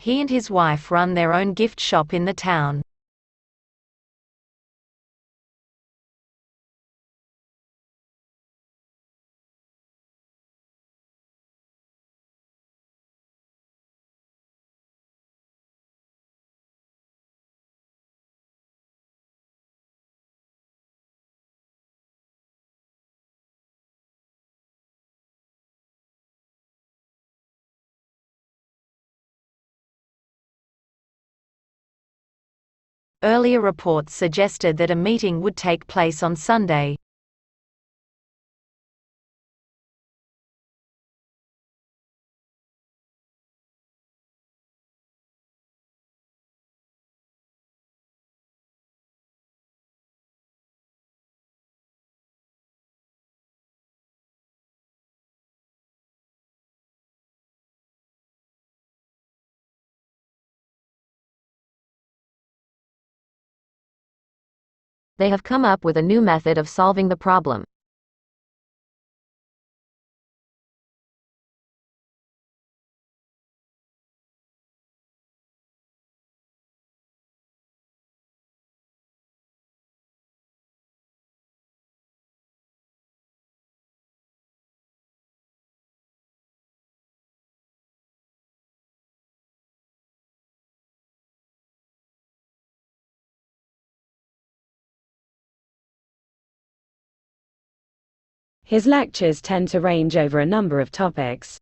He and his wife run their own gift shop in the town. Earlier reports suggested that a meeting would take place on Sunday. They have come up with a new method of solving the problem. His lectures tend to range over a number of topics.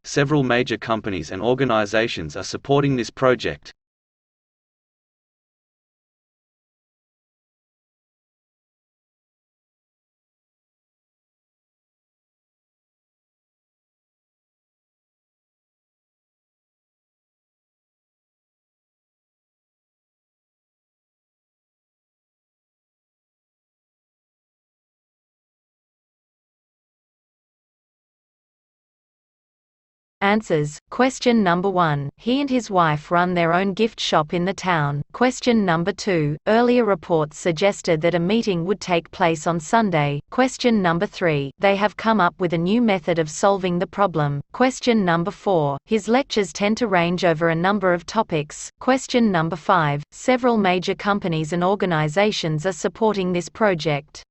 Several major companies and organizations are supporting this project. Answers. Question number 1. He and his wife run their own gift shop in the town. Question number 2. Earlier reports suggested that a meeting would take place on Sunday. Question number 3. They have come up with a new method of solving the problem. Question number 4. His lectures tend to range over a number of topics. Question number 5. Several major companies and organizations are supporting this project.